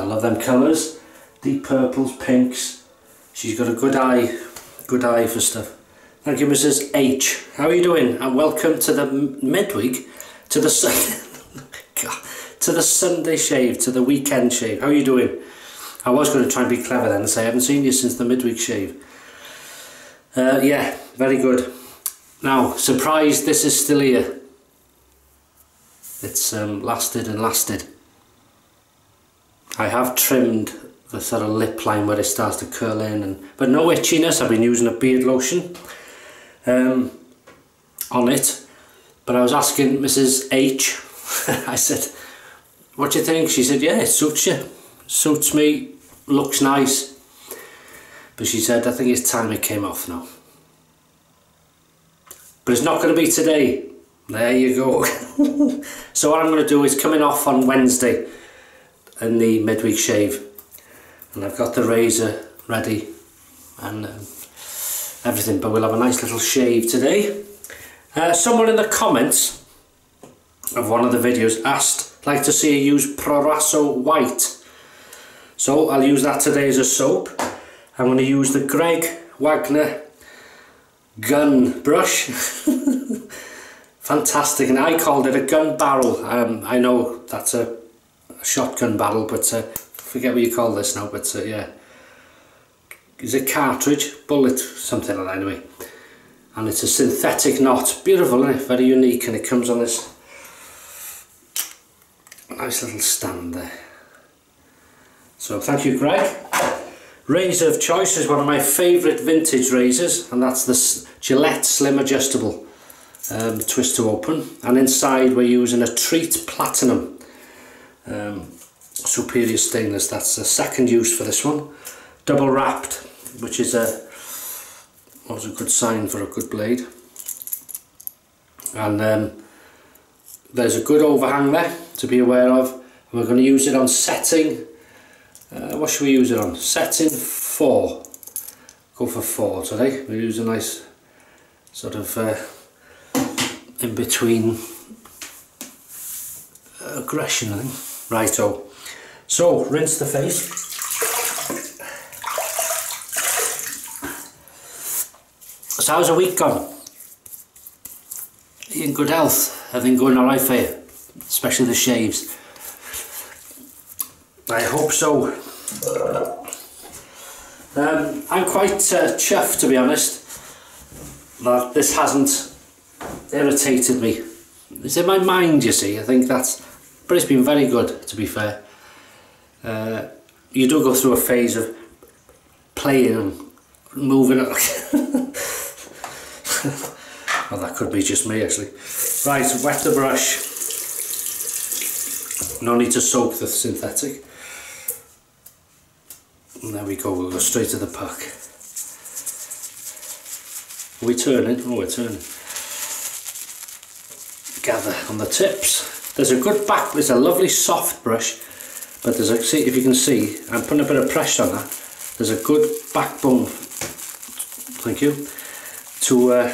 I love them colours. Deep purples, pinks. She's got a good eye for stuff. Thank you, Mrs. H. How are you doing? And welcome to the midweek, to the to the Sunday shave, to the weekend shave. How are you doing? I was going to try and be clever then and say I haven't seen you since the midweek shave. Yeah, very good. Now, surprised this is still here. It's lasted and lasted. I have trimmed the sort of lip line where it starts to curl in, but no itchiness. I've been using a beard lotion on it. But I was asking Mrs. H, I said, what do you think? She said, yeah, it suits you. Suits me, looks nice. But she said, I think it's time it came off now. But it's not going to be today. There you go. So what I'm going to do is coming off on Wednesday in the midweek shave. And I've got the razor ready and everything. But we'll have a nice little shave today. Someone in the comments of one of the videos asked, like to see you use Proraso White. So I'll use that today as a soap. I'm going to use the Wagner gun brush. Fantastic, and I called it a gun barrel. I know that's a shotgun barrel, but forget what you call this now, but yeah. Is it cartridge? Bullet, something like that anyway. And it's a synthetic knot. Beautiful, isn't it? Very unique, and it comes on this nice little stand there. So thank you, Greg. Razor of choice is one of my favourite vintage razors, and that's the Gillette Slim Adjustable twist to open. And inside we're using a Treet Platinum Superior Stainless. That's the second use for this one. Double wrapped, which is was a good sign for a good blade. And there's a good overhang there to be aware of. And we're going to use it on setting. What should we use it on? Setting 4. Go for 4 today. We'll use a nice sort of in between aggression, I think. Righto. So rinse the face. So how's the week gone? Are you in good health? Everything going alright for you? Especially the shaves. I hope so. I'm quite chuffed, to be honest, that this hasn't irritated me. It's in my mind, you see. I think that's, but it's been very good, to be fair. You do go through a phase of playing and moving it. Well, that could be just me, actually. Right, wet the brush. No need to soak the synthetic. And there we go, we'll go straight to the puck. Are we turning? Oh, we're turning. Gather on the tips. There's a good back, it's a lovely soft brush, but there's a, see if you can see, I'm putting a bit of pressure on that. There's a good backbone, thank you, to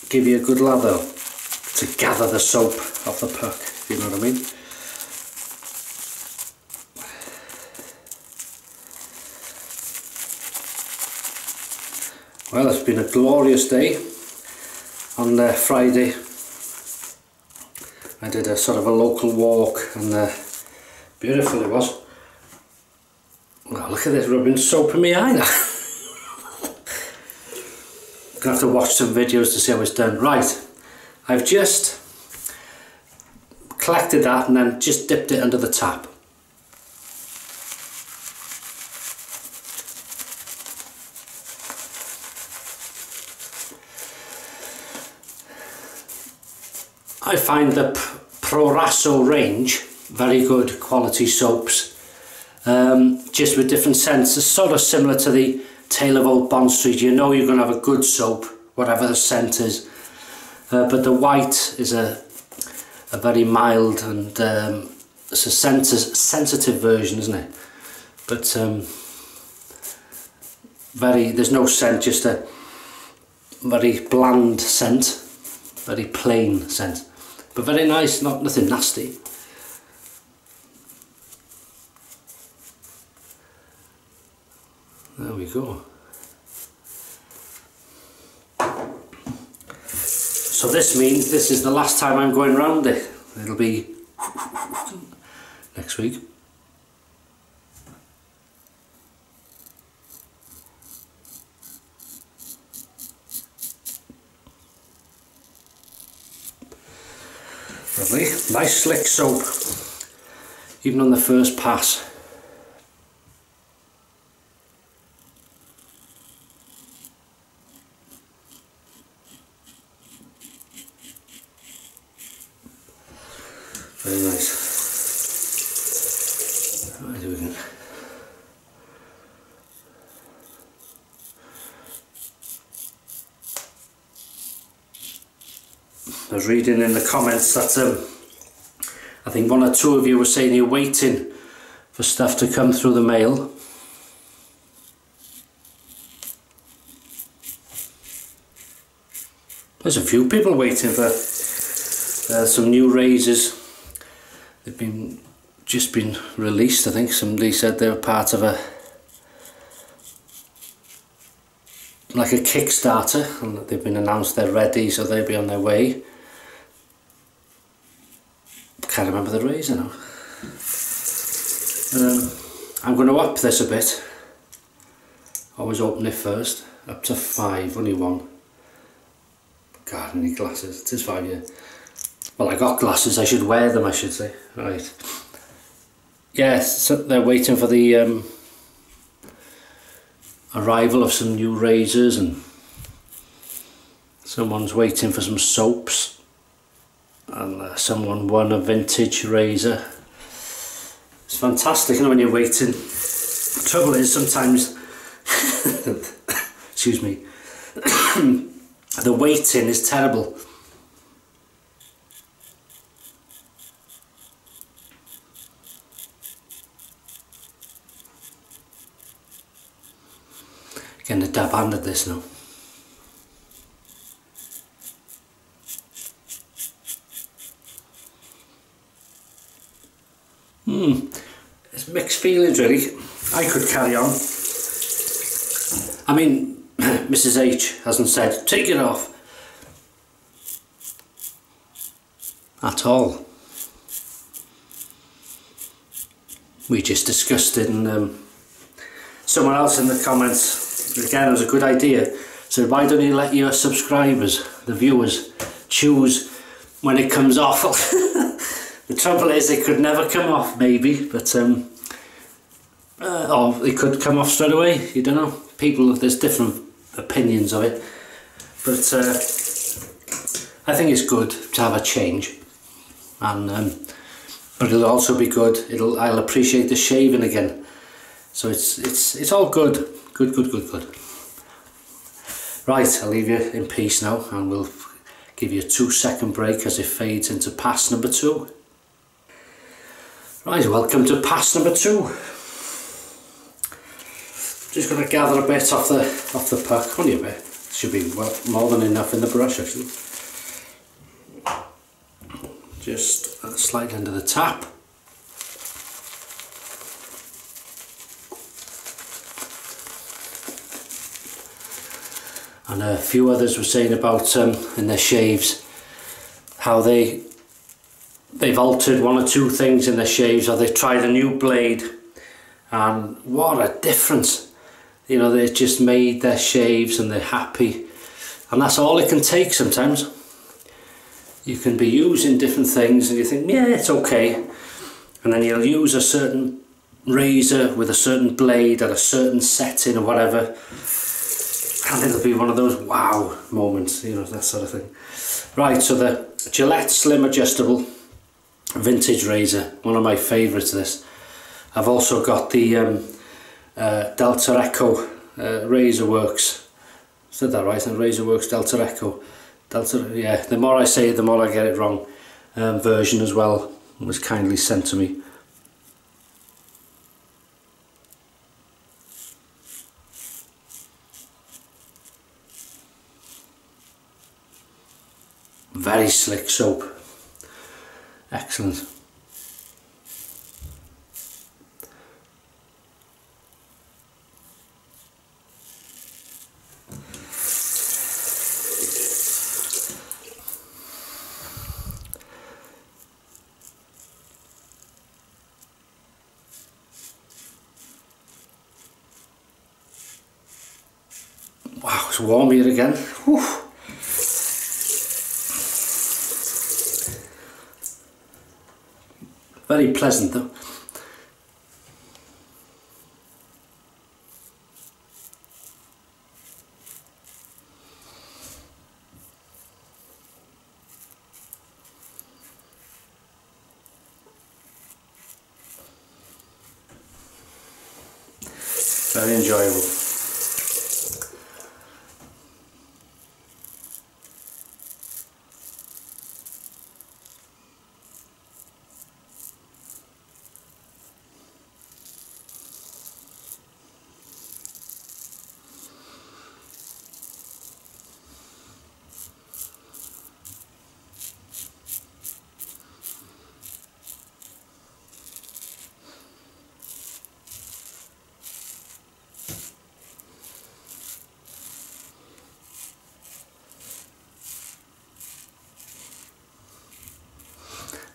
give you a good lather, to gather the soap off the puck, if you know what I mean. Well, it's been a glorious day. On Friday I did a sort of a local walk, and beautiful it was. Well, look at this rubbing soap in my eye now. Gonna have to watch some videos to see how it's done. Right, I've just collected that and then just dipped it under the tap. I find the Proraso range very good quality soaps, just with different scents. It's sort of similar to the Tale of Old Bond Street. You know you're going to have a good soap, whatever the scent is. But the white is a very mild and it's a sensitive version, isn't it? But there's no scent, just a very bland scent, very plain scent. But very nice, nothing nasty. you go. So this means this is the last time I'm going round it. It'll be next week. Lovely, nice slick soap, even on the first pass. Very nice. What am I doing? I was reading in the comments that I think one or two of you were saying you're waiting for stuff to come through the mail. There's a few people waiting for some new razors. They've just been released. I think somebody said they were part of like a Kickstarter, and they've been announced they're ready, so they'll be on their way. Can't remember the razor now. I'm going to up this a bit. Always open it first. Up to 5, only one. God, I need glasses. It is 5, yeah. Well, I got glasses, I should wear them, I should say. Right. Yes, so they're waiting for the arrival of some new razors, and someone's waiting for some soaps, and someone won a vintage razor. It's fantastic, you know, when you're waiting. The trouble is sometimes excuse me, the waiting is terrible. Getting a dab hand at this now. It's mixed feelings really. I could carry on. I mean, Mrs. H hasn't said, take it off. At all. We just discussed it, and someone else in the comments, again, it was a good idea, said, why don't you let your subscribers, the viewers, choose when it comes off? The trouble is it could never come off, maybe, but or it could come off straight away, you don't know. People, there's different opinions of it, but I think it's good to have a change, and but it'll also be good, I'll appreciate the shaving again, so it's all good. Right, I'll leave you in peace now, and we'll give you a 2-second break as it fades into pass number 2. Right, welcome to pass number 2. Just going to gather a bit off the puck, only a bit. Should be more than enough in the brush actually. Just slide under the tap. And a few others were saying about in their shaves how they've altered 1 or 2 things in their shaves, or they've tried a new blade, and what a difference. You know, they've just made their shaves and they're happy, and that's all it can take sometimes. You can be using different things and you think, yeah, it's okay, and then you'll use a certain razor with a certain blade at a certain setting or whatever, and it'll be one of those wow moments, you know, that sort of thing. Right, so the Gillette Slim Adjustable vintage razor, one of my favourites this. I've also got the Delta Echo Razor Works. Said that right? And Razor Works Delta Echo. Yeah, the more I say it, the more I get it wrong. Version as well was kindly sent to me. Very slick soap. Excellent. it's warm here again. Whew. Very pleasant though. Very enjoyable.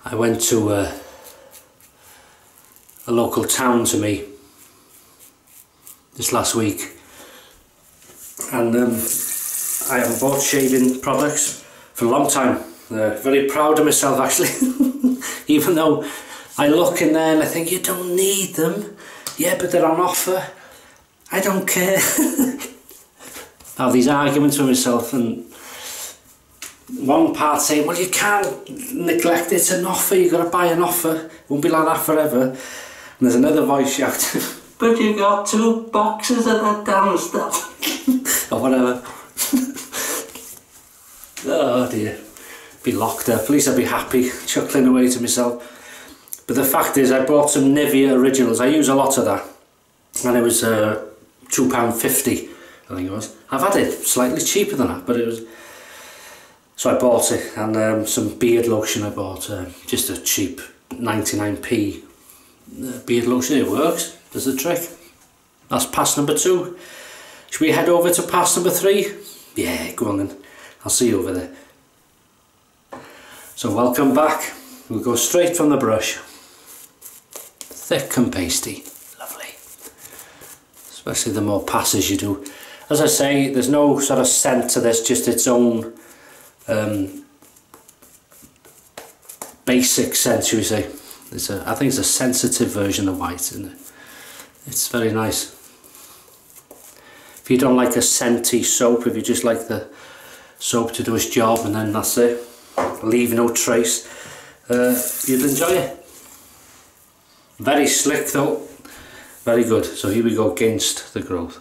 I went to a local town to me this last week, and I haven't bought shaving products for a long time. Very proud of myself actually, even though I look in there and I think you don't need them. Yeah, but they're on offer. I don't care. I have these arguments with myself, and one part saying, well, you can't neglect it, it's an offer, you've got to buy an offer, it won't be like that forever. And there's another voice shouting, but you got 2 boxes of that damn stuff. Or whatever. Oh dear. Be locked up, at least I'd be happy, chuckling away to myself. But the fact is, I bought some Nivea Originals, I use a lot of that. And it was £2.50, I think it was. I've had it slightly cheaper than that, but it was... So I bought it, and some beard lotion I bought, just a cheap 99p beard lotion. It works, does the trick. That's pass number 2. Should we head over to pass number 3? Yeah, go on then, I'll see you over there. So welcome back, we'll go straight from the brush. Thick and pasty, lovely. Especially the more passes you do. As I say, there's no sort of scent to this, just its own basic scent, should we say. I think it's a sensitive version of white, isn't it? It's very nice. If you don't like a scenty soap, if you just like the soap to do its job and then that's it, leave no trace, you'd enjoy it. Very slick though, very good. So here we go, against the growth.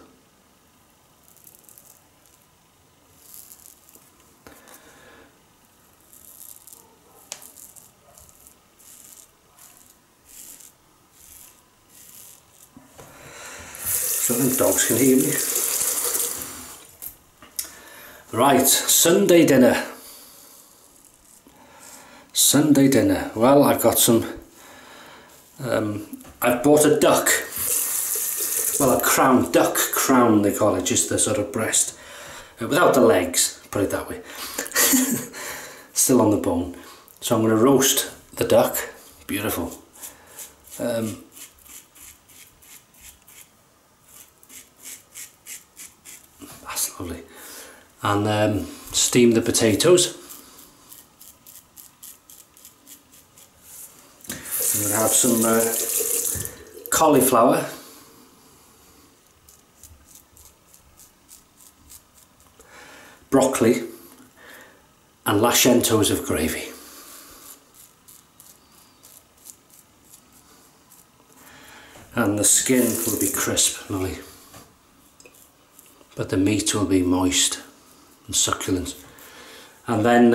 So the dogs can hear me. Right, Sunday dinner. Sunday dinner. Well, I've got some... I've bought a duck. Well, a crown, duck crown they call it, just the sort of breast. Without the legs, put it that way. Still on the bone. So I'm going to roast the duck. Beautiful. That's lovely. And steam the potatoes. I'm going to have some cauliflower. Broccoli and lashentos of gravy. And the skin will be crisp, lovely. But the meat will be moist and succulent. And then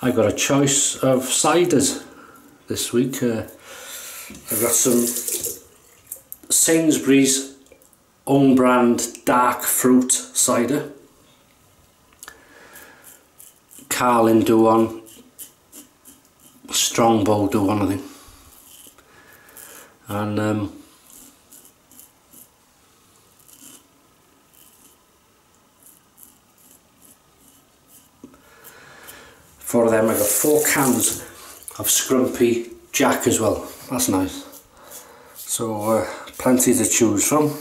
I got a choice of ciders this week. I've got some Sainsbury's own brand dark fruit cider. Carlin do one. Strongbow do one, I think. And four of them. I got 4 cans of Scrumpy Jack as well. That's nice. So plenty to choose from.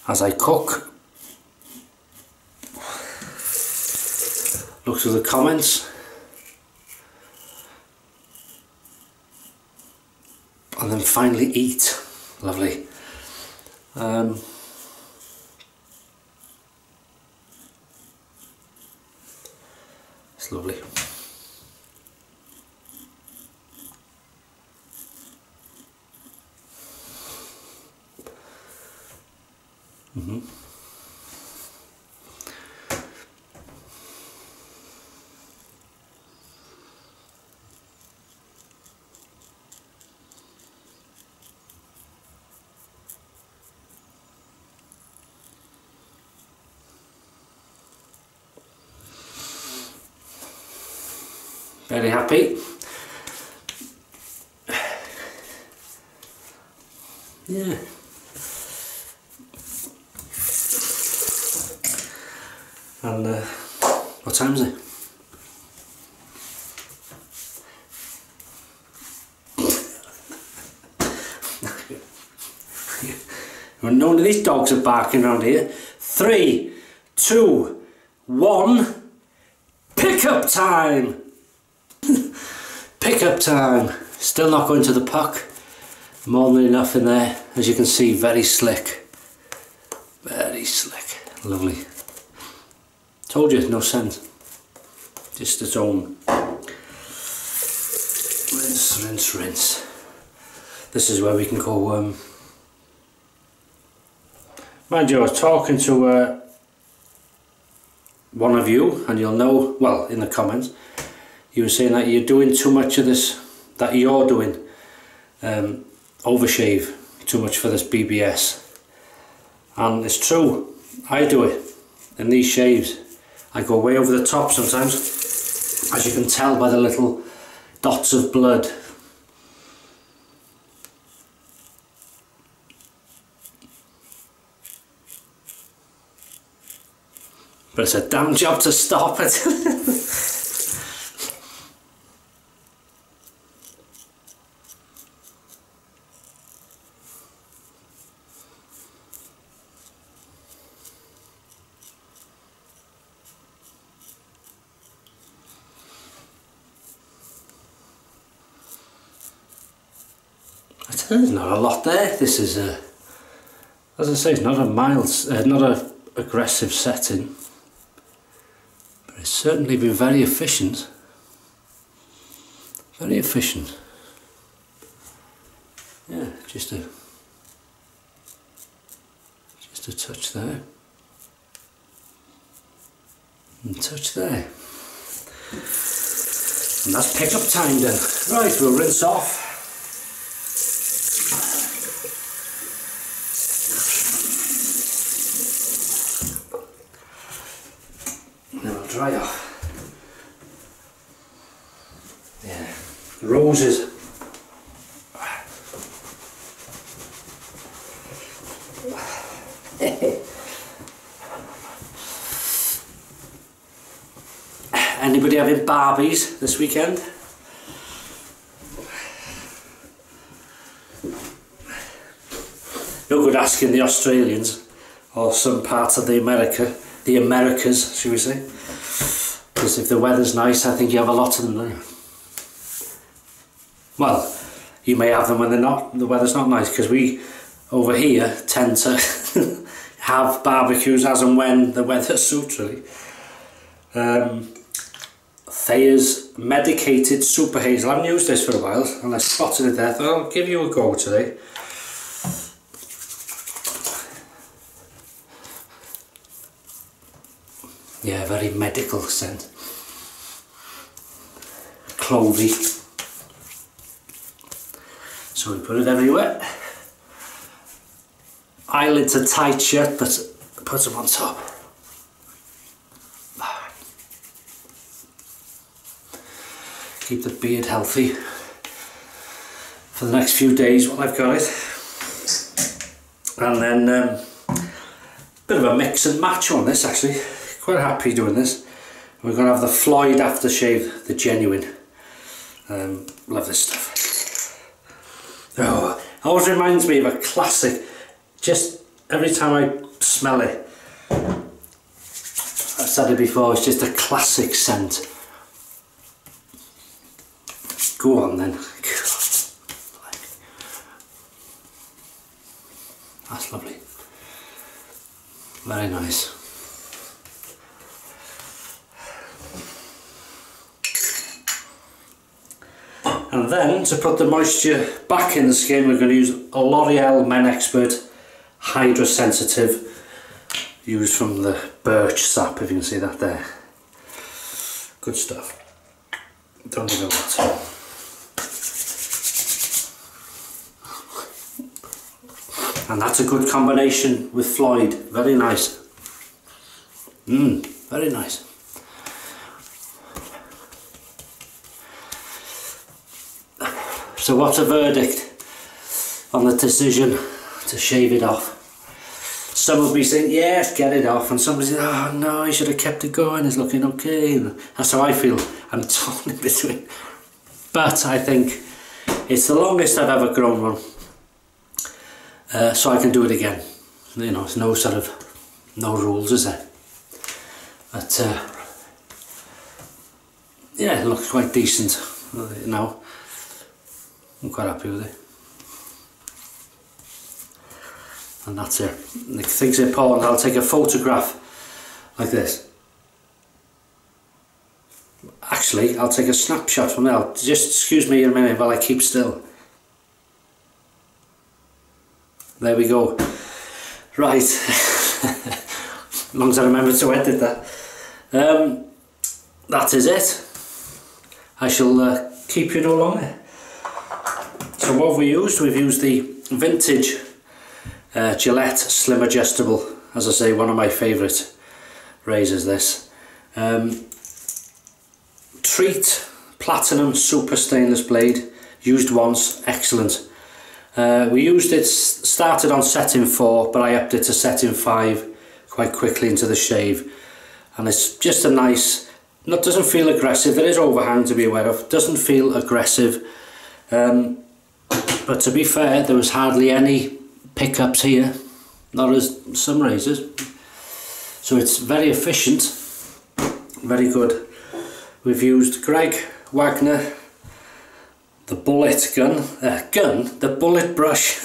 as I cook. Look through the comments. And then finally eat. Lovely. It's lovely. Very happy. Yeah. And what time is it? None of these dogs are barking around here. 3, 2, 1. Pickup time! Pickup time! Still not going to the puck. More than enough in there. As you can see, very slick. Very slick. Lovely. Told you, no scent. Just its own. Rinse, rinse, rinse. This is where we can go. Mind you, I was talking to one of you, and you'll know, well, in the comments, you were saying that you're doing too much of this, that you're doing overshave too much for this BBS. And it's true, I do it in these shaves. I go way over the top sometimes, as you can tell by the little dots of blood. But it's a damn job to stop it. There's not a lot there. This is a, as I say, it's not a mild, not a aggressive setting, but it's certainly been very efficient. Very efficient. Yeah, just a touch there, and touch there, and that's pickup time then. Right, we'll rinse off. Dry off. Yeah, roses. Anybody having Barbies this weekend? No good asking the Australians or some parts of the Americas, should we say? Because if the weather's nice, I think you have a lot of them there. Well, you may have them when the weather's not nice, because we over here tend to have barbecues as and when the weather suits, really. Thayer's Medicated Super Hazel. I haven't used this for a while, and I spotted it there. I thought I'll give you a go today. Yeah, very medical scent. Clovey. So we put it everywhere. Eyelids are tight shut, but put them on top. Keep the beard healthy for the next few days while I've got it. And then bit of a mix and match on this actually. Quite happy doing this. We're going to have the Floid Aftershave, the genuine. Love this stuff. Oh, it always reminds me of a classic. Just every time I smell it. I've said it before, it's just a classic scent. Go on then. That's lovely. Very nice. And then to put the moisture back in the skin, we're going to use a L'Oreal Men Expert Hydra Sensitive, used from the Birch sap, if you can see that there. Good stuff. Don't need a lot. And that's a good combination with Floid. Very nice. Very nice. So what's a verdict on the decision to shave it off? Some will be saying, yes, get it off, and some will say, oh no, I should have kept it going, it's looking okay. That's how I feel. I'm torn in between. But I think it's the longest I've ever grown one. So I can do it again. You know, it's no rules, is there? But yeah, it looks quite decent. You know, I'm quite happy with it. And that's it. I think it's important. I'll take a photograph like this. Actually, I'll take a snapshot from now. Just excuse me a minute while I keep still. There we go. Right. As long as I remember to edit that. That is it. I shall keep you no longer. So what have we used? We've used the vintage Gillette Slim Adjustable. As I say, one of my favourite razors, this. Treet Platinum Super Stainless Blade. Used once. Excellent. We used it, started on setting 4, but I upped it to setting 5 quite quickly into the shave. And it's just a nice, doesn't feel aggressive. There is overhang to be aware of. Doesn't feel aggressive. But to be fair, there was hardly any pickups here. Not as some razors. So it's very efficient. Very good. We've used Wagner. The bullet the bullet brush,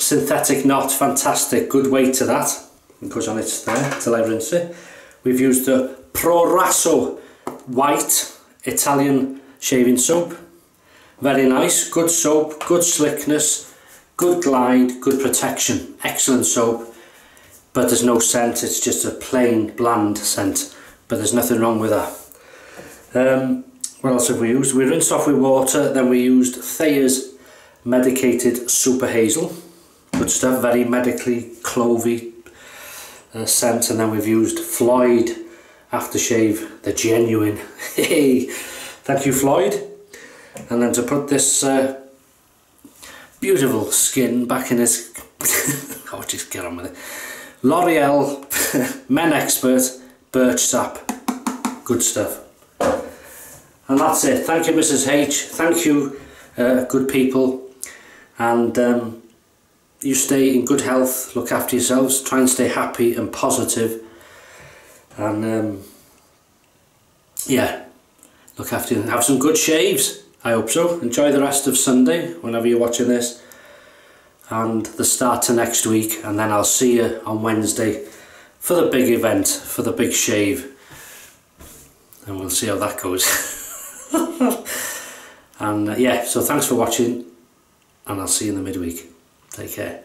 synthetic knot, fantastic, good weight to that. It goes on it there till I rinse it. We've used the Proraso white Italian shaving soap. Very nice, good soap, good slickness, good glide, good protection, excellent soap. But there's no scent, it's just a plain bland scent, but there's nothing wrong with that. What else have we used? We rinsed off with water, then we used Thayer's Medicated Super Hazel. Good stuff, very medically clovey scent. And then we've used Floid Aftershave, the genuine. Hey, thank you Floid. And then to put this beautiful skin back in its... oh, just get on with it. L'Oreal Men Expert Birch Sap. Good stuff. And that's it. Thank you, Mrs. H. Thank you, good people. And you stay in good health. Look after yourselves. Try and stay happy and positive. And yeah, look after you. Have some good shaves. I hope so. Enjoy the rest of Sunday, whenever you're watching this. And the start to next week. And then I'll see you on Wednesday for the big event, for the big shave. And we'll see how that goes. And yeah, so thanks for watching, and I'll see you in the midweek. Take care.